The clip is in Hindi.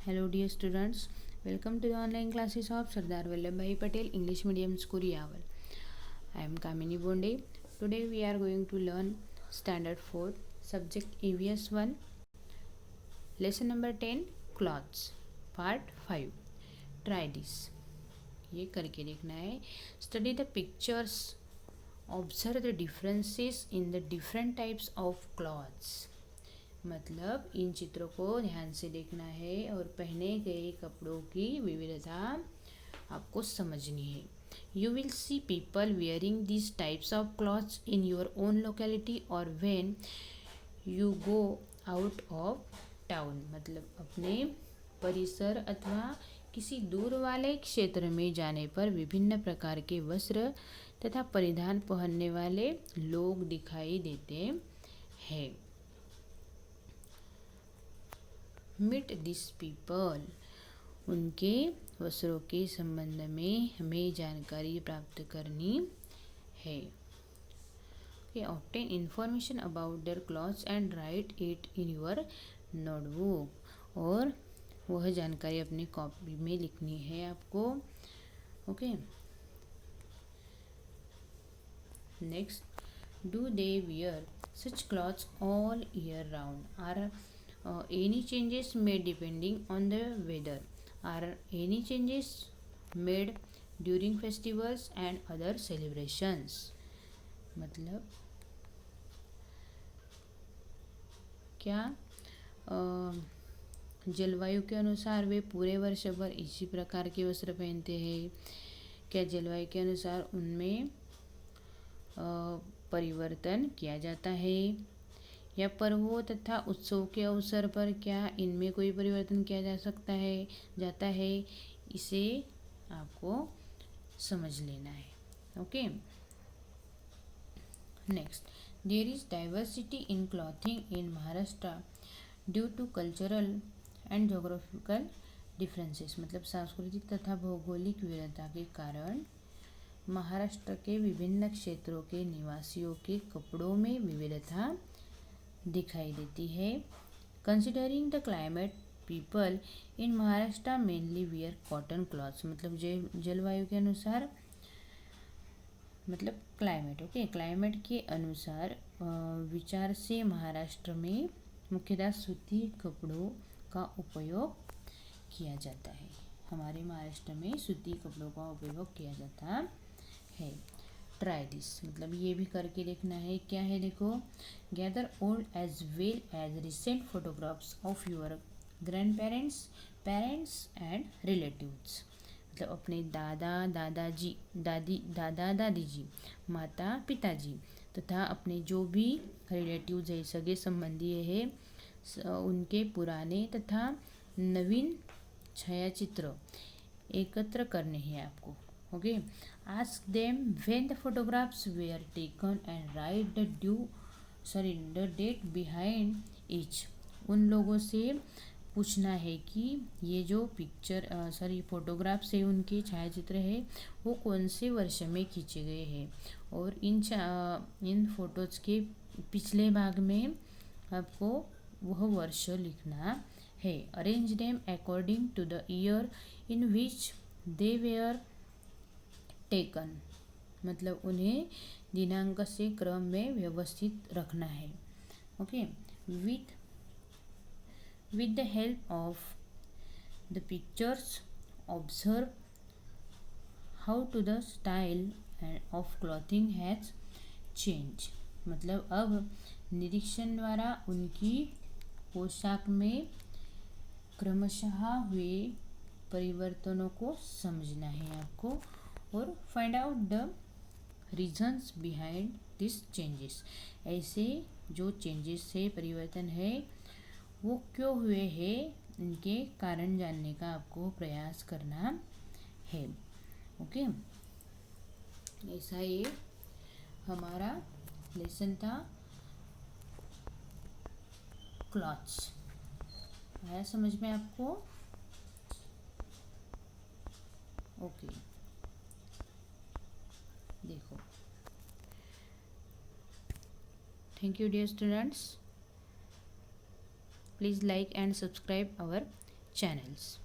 Hello dear students, welcome to the online classes of Sardar Vallabhbhai Patel English Medium School Yaval. I am Kamini Bonde. Today we are going to learn Standard 4, Subject EVS 1, Lesson number 10, Clothes, Part 5. Try this. ये करके देखना है. Study the pictures. Observe the differences in the different types of clothes. मतलब इन चित्रों को ध्यान से देखना है और पहने गए कपड़ों की विविधता आपको समझनी है. You will see people wearing this types of clothes in your own locality और when you go out of town. मतलब अपने परिसर अथवा किसी दूर वाले क्षेत्र में जाने पर विभिन्न प्रकार के वस्त्र तथा परिधान पहनने वाले लोग दिखाई देते हैं. Meet this people. उनके वस्त्रों के संबंध में हमें जानकारी प्राप्त करनी है. Obtain information about their clothes and write it in your notebook. और वह जानकारी अपनी कॉपी में लिखनी है आपको. Okay. Next, do they wear such clothes all year round. Are any changes made depending on the weather. Are any changes made during festivals and other celebrations. मतलब क्या जलवायु के अनुसार वे पूरे वर्ष भर इसी प्रकार के वस्त्र पहनते हैं. क्या जलवायु के अनुसार उनमें परिवर्तन किया जाता है या पर्वों तथा उत्सव के अवसर पर क्या इनमें कोई परिवर्तन किया जाता है. इसे आपको समझ लेना है. Okay. Next, there is diversity in clothing in Maharashtra due to cultural and geographical differences. मतलब सांस्कृतिक तथा भौगोलिक विविधता के कारण महाराष्ट्र के विभिन्न क्षेत्रों के निवासियों के कपड़ों में विविधता दिखाई देती है. Considering the climate, people in Maharashtra mainly wear cotton clothes. मतलब जलवायु के अनुसार, मतलब क्लाइमेट. ओके. क्लाइमेट के अनुसार विचार से महाराष्ट्र में मुख्यतः सूती कपड़ों का उपयोग किया जाता है. हमारे महाराष्ट्र में सूती कपड़ों का उपयोग किया जाता है. Try this. मतलब ये भी करके देखना है. क्या है देखो. Gather old as well as recent photographs of your grandparents and relatives. मतलब अपने दादा दादी जी, माता पिताजी तथा अपने जो भी रिलेटिव्स है, सगे संबंधी है, उनके पुराने तथा नवीन छायाचित्र एकत्र करने हैं आपको. Okay. Ask them when the photographs were taken and write the date behind each. उन लोगों से पूछना है कि ये जो फोटोग्राफ्स है, उनके छायाचित्र है, वो कौन से वर्ष में खींचे गए हैं. और इन फोटोज़ के पिछले भाग में आपको वह वर्ष लिखना है. Arrange them according to the year in which they were taken. मतलब उन्हें दिनांक से क्रम में व्यवस्थित रखना है. Okay. With the help of the pictures observe how to the style of clothing has change. मतलब अब निरीक्षण द्वारा उनकी पोशाक में क्रमशः हुए परिवर्तनों को समझना है आपको. और find out the reasons behind this changes. ऐसे जो चेंजेस है, परिवर्तन है, वो क्यों हुए हैं, इनके कारण जानने का आपको प्रयास करना है. ओके. ऐसा ये हमारा लेसन था क्लॉथ्स. आया समझ में आपको. ओके. देखो. Thank you dear students. Please like and subscribe our channels.